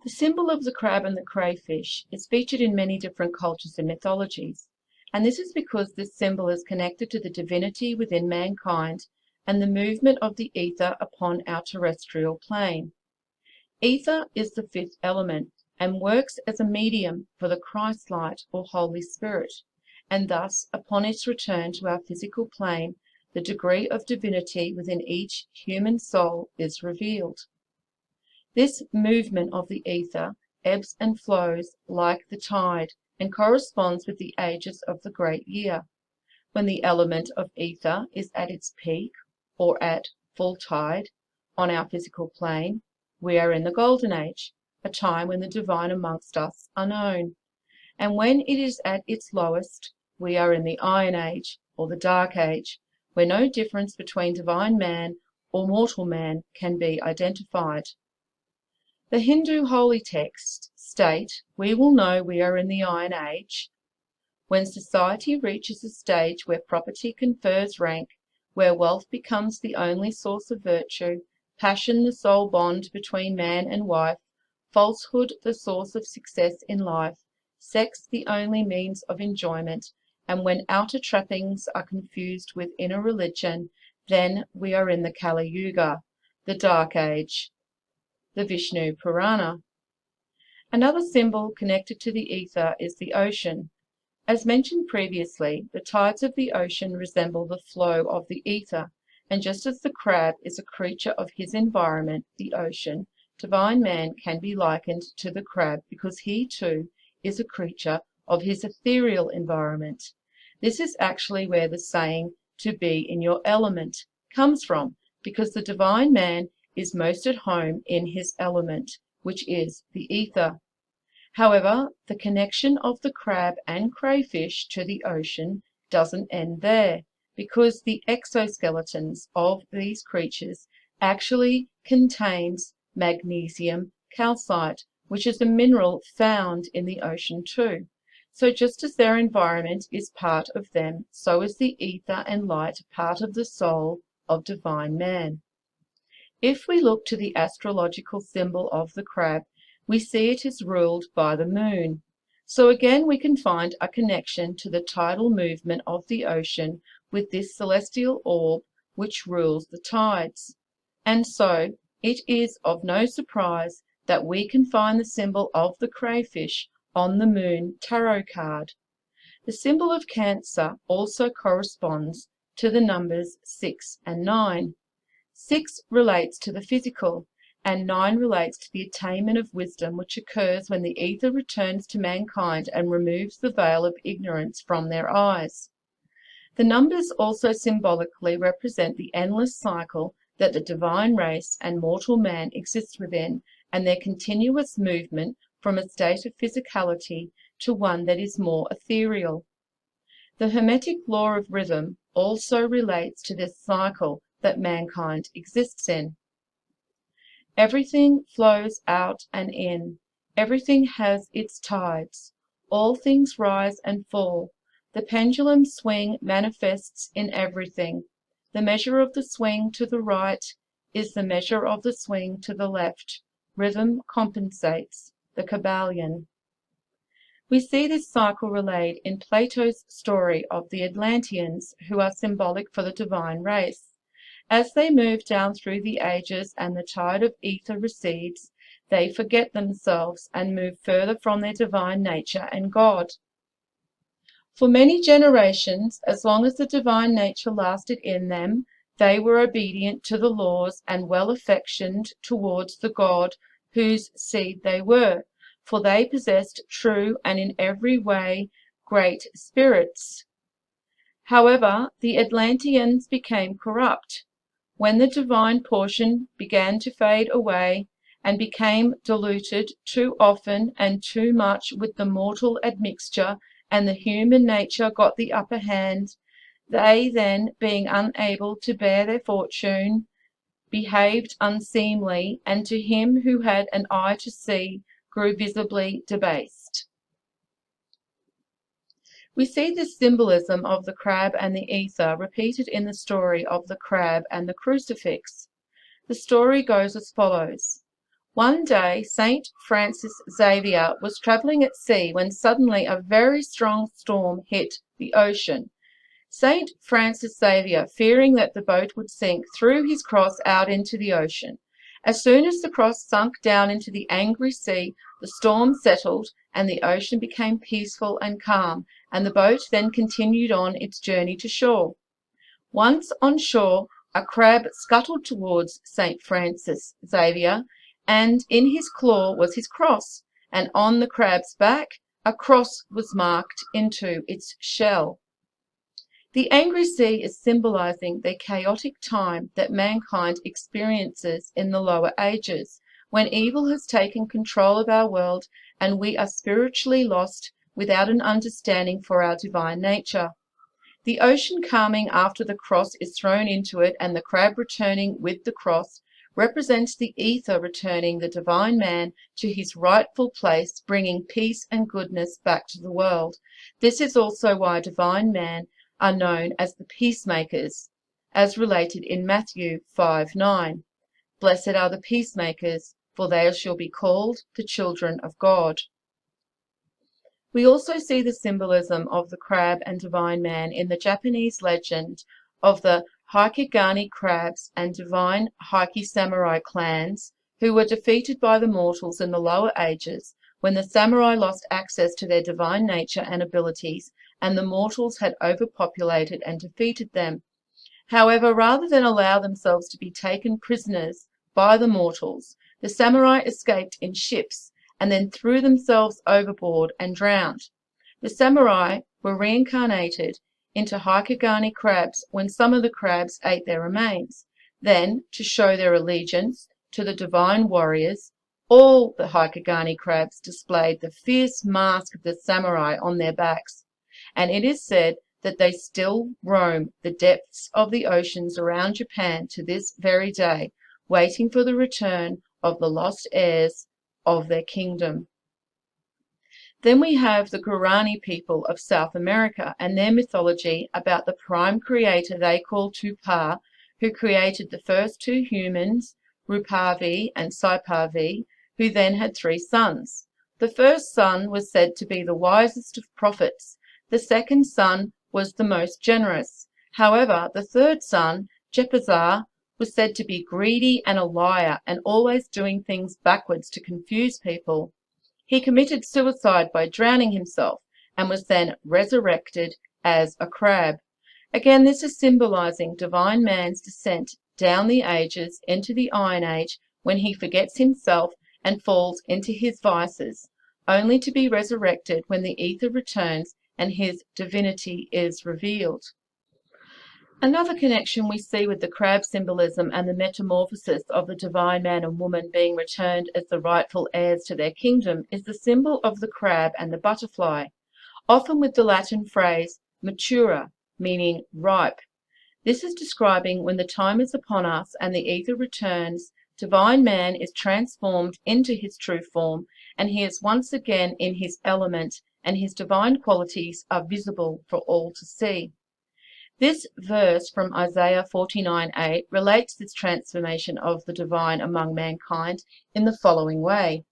The symbol of the crab and the crayfish is featured in many different cultures and mythologies, and this is because this symbol is connected to the divinity within mankind and the movement of the ether upon our terrestrial plane. Ether is the fifth element and works as a medium for the Christ light or Holy Spirit, and thus, upon its return to our physical plane, the degree of divinity within each human soul is revealed. This movement of the ether ebbs and flows like the tide and corresponds with the ages of the great year. When the element of ether is at its peak or at full tide on our physical plane, we are in the golden age, a time when the divine amongst us are known. And when it is at its lowest, we are in the iron age or the dark age, where no difference between divine man or mortal man can be identified. The Hindu holy texts state, "We will know we are in the Iron Age when society reaches a stage where property confers rank, where wealth becomes the only source of virtue, passion the sole bond between man and wife, falsehood the source of success in life, sex the only means of enjoyment, and when outer trappings are confused with inner religion, then we are in the Kali Yuga, the Dark Age." The Vishnu Purana. Another symbol connected to the ether is the ocean. As mentioned previously, the tides of the ocean resemble the flow of the ether, and just as the crab is a creature of his environment, the ocean, divine man can be likened to the crab because he too is a creature of his ethereal environment. This is actually where the saying, "to be in your element," comes from, because the divine man is most at home in his element, which is the ether. However, the connection of the crab and crayfish to the ocean doesn't end there, because the exoskeletons of these creatures actually contains magnesium calcite, which is a mineral found in the ocean too. So just as their environment is part of them, so is the ether and light part of the soul of divine man. If we look to the astrological symbol of the crab, we see it is ruled by the moon. So again we can find a connection to the tidal movement of the ocean with this celestial orb which rules the tides. And so it is of no surprise that we can find the symbol of the crayfish on the moon tarot card. The symbol of Cancer also corresponds to the numbers 6 and 9. 6 relates to the physical, and 9 relates to the attainment of wisdom which occurs when the ether returns to mankind and removes the veil of ignorance from their eyes. The numbers also symbolically represent the endless cycle that the divine race and mortal man exist within, and their continuous movement from a state of physicality to one that is more ethereal. The Hermetic law of rhythm also relates to this cycle that mankind exists in. Everything flows out and in. Everything has its tides. All things rise and fall. The pendulum swing manifests in everything. The measure of the swing to the right is the measure of the swing to the left. Rhythm compensates. The Kybalion. We see this cycle relayed in Plato's story of the Atlanteans, who are symbolic for the divine race. As they move down through the ages and the tide of ether recedes, they forget themselves and move further from their divine nature and God. For many generations, as long as the divine nature lasted in them, they were obedient to the laws and well affectioned towards the God whose seed they were, for they possessed true and in every way great spirits. However, the Atlanteans became corrupt. When the divine portion began to fade away and became diluted too often and too much with the mortal admixture, and the human nature got the upper hand, they then, being unable to bear their fortune, behaved unseemly, and to him who had an eye to see, grew visibly debased. We see this symbolism of the crab and the ether repeated in the story of the crab and the crucifix. The story goes as follows. One day, St. Francis Xavier was travelling at sea when suddenly a very strong storm hit the ocean. St. Francis Xavier, fearing that the boat would sink, threw his cross out into the ocean. As soon as the cross sunk down into the angry sea, the storm settled and the ocean became peaceful and calm, and the boat then continued on its journey to shore. Once on shore, a crab scuttled towards St. Francis Xavier, and in his claw was his cross, and on the crab's back a cross was marked into its shell. The angry sea is symbolizing the chaotic time that mankind experiences in the lower ages, when evil has taken control of our world and we are spiritually lost without an understanding for our divine nature. The ocean calming after the cross is thrown into it and the crab returning with the cross represents the ether returning the divine man to his rightful place, bringing peace and goodness back to the world. This is also why divine men are known as the peacemakers, as related in Matthew 5:9. Blessed are the peacemakers, for they shall be called the children of God. We also see the symbolism of the crab and divine man in the Japanese legend of the Hikigani crabs and divine Heike samurai clans who were defeated by the mortals in the lower ages when the samurai lost access to their divine nature and abilities and the mortals had overpopulated and defeated them. However, rather than allow themselves to be taken prisoners by the mortals, the samurai escaped in ships and then threw themselves overboard and drowned. The samurai were reincarnated into Hikigani crabs when some of the crabs ate their remains. Then, to show their allegiance to the divine warriors, all the Hikigani crabs displayed the fierce mask of the samurai on their backs, and it is said that they still roam the depths of the oceans around Japan to this very day, waiting for the return of the lost heirs of their kingdom. Then we have the Guarani people of South America and their mythology about the prime creator they call Tupá, who created the first two humans, Rupavi and Saipavi, who then had three sons. The first son was said to be the wisest of prophets. The second son was the most generous. However, the third son, Jepazar, was said to be greedy and a liar and always doing things backwards to confuse people. He committed suicide by drowning himself and was then resurrected as a crab. Again, this is symbolizing divine man's descent down the ages into the Iron Age when he forgets himself and falls into his vices, only to be resurrected when the ether returns and his divinity is revealed. Another connection we see with the crab symbolism and the metamorphosis of the divine man and woman being returned as the rightful heirs to their kingdom is the symbol of the crab and the butterfly, often with the Latin phrase matura, meaning ripe. This is describing when the time is upon us and the ether returns, divine man is transformed into his true form, and he is once again in his element, and his divine qualities are visible for all to see. This verse from Isaiah 49:8 relates this transformation of the divine among mankind in the following way.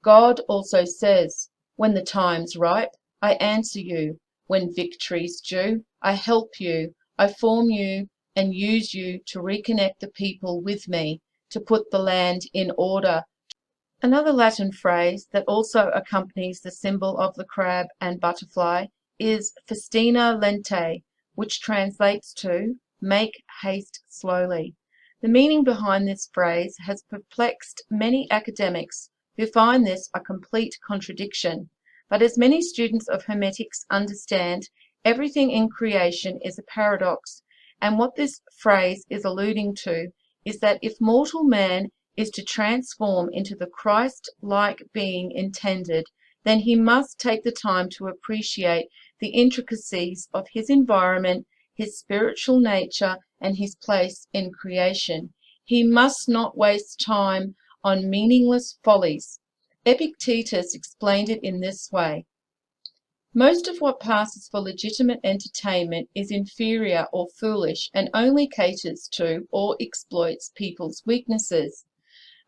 God also says, when the time's ripe, I answer you. When victory's due, I help you. I form you and use you to reconnect the people with me, to put the land in order. Another Latin phrase that also accompanies the symbol of the crab and butterfly is festina lente, which translates to make haste slowly. The meaning behind this phrase has perplexed many academics who find this a complete contradiction. But as many students of Hermetics understand, everything in creation is a paradox, and what this phrase is alluding to is that if mortal man is to transform into the Christ-like being intended, then he must take the time to appreciate the intricacies of his environment, his spiritual nature, and his place in creation. He must not waste time on meaningless follies. Epictetus explained it in this way. Most of what passes for legitimate entertainment is inferior or foolish and only caters to or exploits people's weaknesses.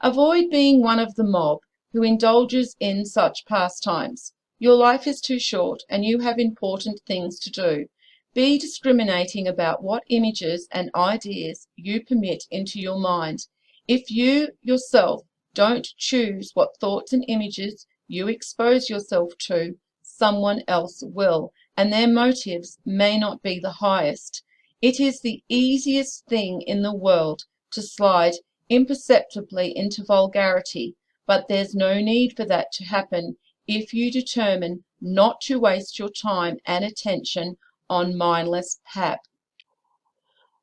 Avoid being one of the mob who indulges in such pastimes. Your life is too short and you have important things to do. Be discriminating about what images and ideas you permit into your mind. If you yourself don't choose what thoughts and images you expose yourself to, someone else will, and their motives may not be the highest. It is the easiest thing in the world to slide imperceptibly into vulgarity, but there's no need for that to happen if you determine not to waste your time and attention on mindless pap.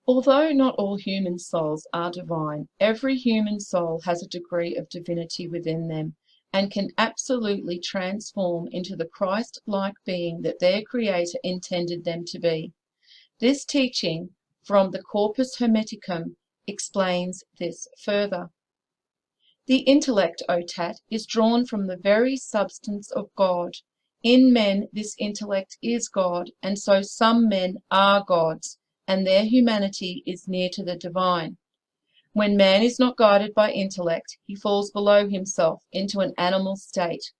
Although not all human souls are divine, every human soul has a degree of divinity within them and can absolutely transform into the Christ-like being that their Creator intended them to be. This teaching from the Corpus Hermeticum explains this further. The intellect, O Tat, is drawn from the very substance of God. In men this intellect is God, and so some men are gods, and their humanity is near to the divine. When man is not guided by intellect, he falls below himself into an animal state.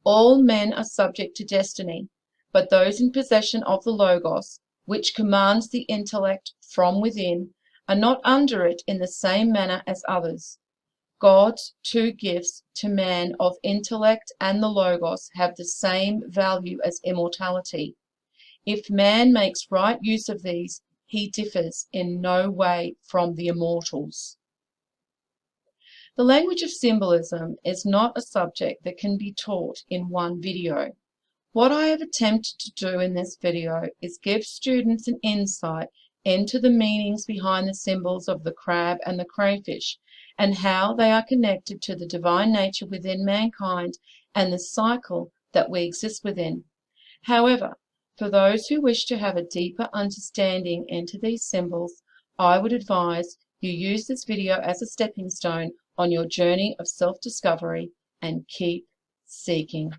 All men are subject to destiny, but those in possession of the Logos, which commands the intellect from within, are not under it in the same manner as others. God's two gifts to man of intellect and the Logos have the same value as immortality. If man makes right use of these, he differs in no way from the immortals. The language of symbolism is not a subject that can be taught in one video. What I have attempted to do in this video is give students an insight into the meanings behind the symbols of the crab and the crayfish, and how they are connected to the divine nature within mankind and the cycle that we exist within. However, for those who wish to have a deeper understanding into these symbols, I would advise you use this video as a stepping stone on your journey of self-discovery and keep seeking.